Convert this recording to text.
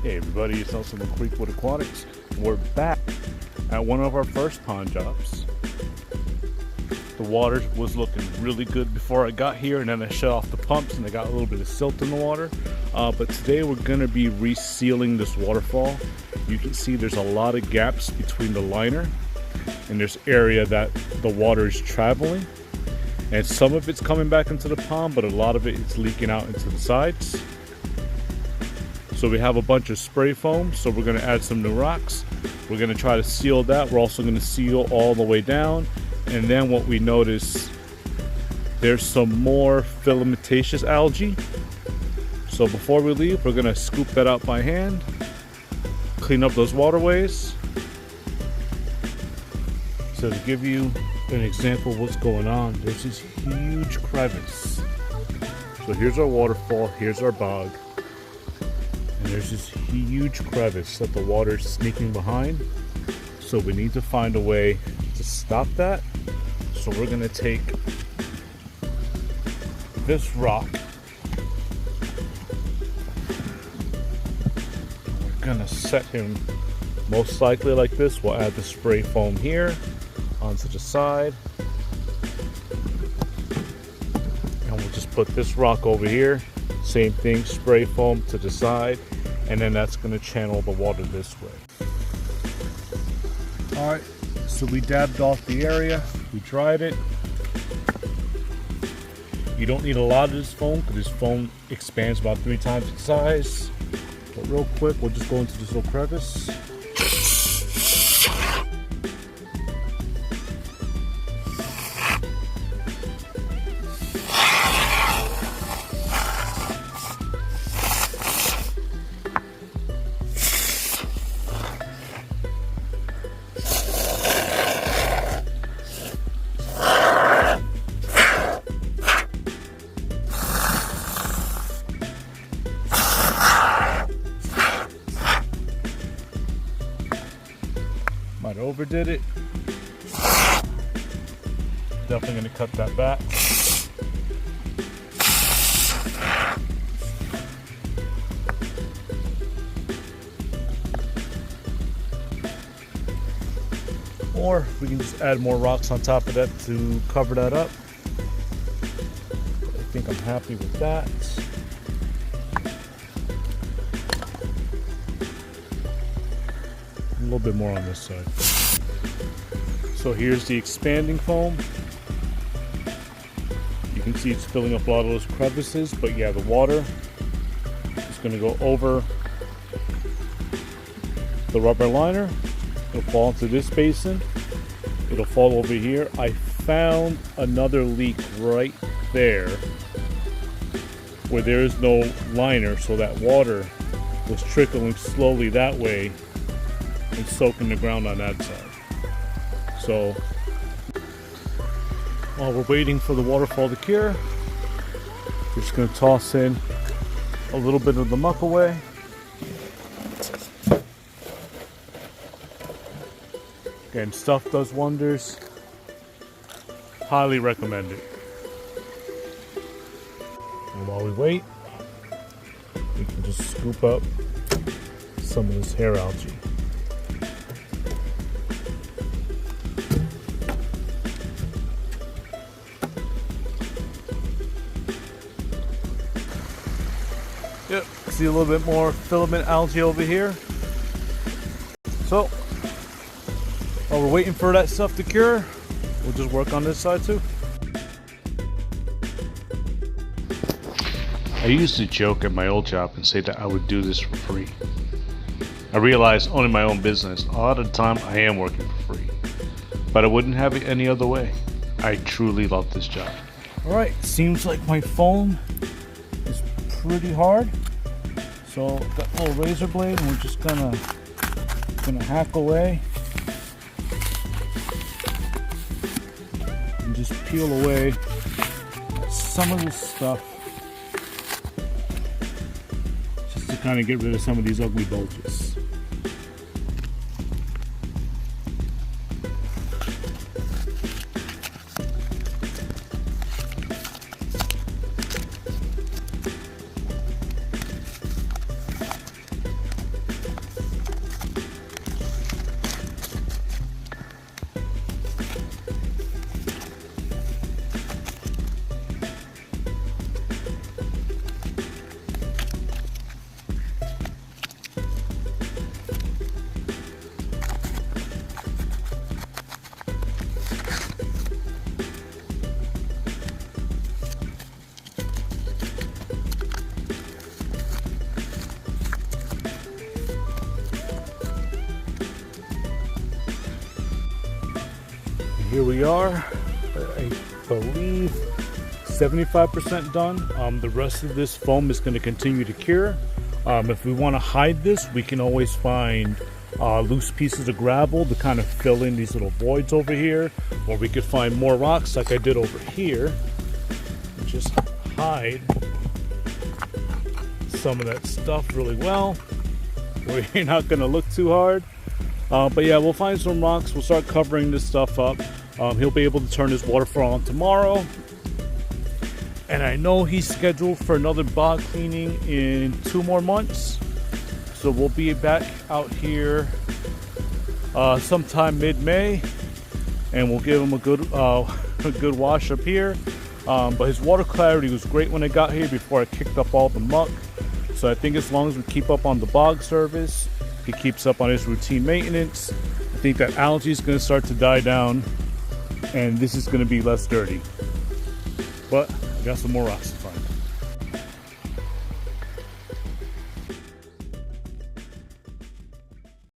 Hey everybody, it's Nelson from Creekwood.aquatics. We're back at one of our first pond jobs. The water was looking really good before I got here, and then I shut off the pumps and I got a little bit of silt in the water. But today we're going to be resealing this waterfall. You can see there's a lot of gaps between the liner and there's area that the water is traveling. And some of it's coming back into the pond, but a lot of it is leaking out into the sides. So we have a bunch of spray foam, so we're going to add some new rocks. We're going to try to seal that. We're also going to seal all the way down. And then what we notice, there's some more filamentous algae. So before we leave, we're going to scoop that out by hand, clean up those waterways. So to give you an example of what's going on, there's this huge crevice. So here's our waterfall, here's our bog. And there's this huge crevice that the water is sneaking behind. So we need to find a way to stop that. So we're going to take this rock. We're going to set him most likely like this. We'll add the spray foam here onto the side. And we'll just put this rock over here. Same thing, spray foam to the side. And then that's going to channel the water this way. Alright, so we dabbed off the area, we dried it. You don't need a lot of this foam because this foam expands about 3 times its size. But real quick, we'll just go into this little crevice. Might overdid it. Definitely going to cut that back. Or we can just add more rocks on top of that to cover that up. I think I'm happy with that. A little bit more on this side. So here's the expanding foam. You can see it's filling up a lot of those crevices, but yeah, the water is going to go over the rubber liner. It'll fall into this basin. It'll fall over here. I found another leak right there where there is no liner, so that water was trickling slowly that way and soaking the ground on that side. So while we're waiting for the waterfall to cure, we're just going to toss in a little bit of the muck away. Again, stuff does wonders. Highly recommend it. And while we wait, we can just scoop up some of this hair algae. Yep, see a little bit more filament algae over here. So, while we're waiting for that stuff to cure, we'll just work on this side too. I used to joke at my old job and say that I would do this for free. I realized owning my own business, a lot of the time I am working for free. But I wouldn't have it any other way. I truly love this job. Alright, seems like my foam is pretty hard. So got a little razor blade and we're just gonna hack away and just peel away some of this stuff just to kind of get rid of some of these ugly bulges. Here we are, I believe 75% done. The rest of this foam is going to continue to cure. If we want to hide this, we can always find loose pieces of gravel to kind of fill in these little voids over here, or we could find more rocks like I did over here and just hide some of that stuff really well where you're not going to look too hard. But yeah, we'll find some rocks, we'll start covering this stuff up. He'll be able to turn his waterfall on tomorrow, and I know he's scheduled for another bog cleaning in 2 more months. So we'll be back out here sometime mid-May, and we'll give him a good wash up here. But his water clarity was great when I got here before I kicked up all the muck. So I think as long as we keep up on the bog service, he keeps up on his routine maintenance, I think that algae is going to start to die down, and this is going to be less dirty. But I got some more rocks.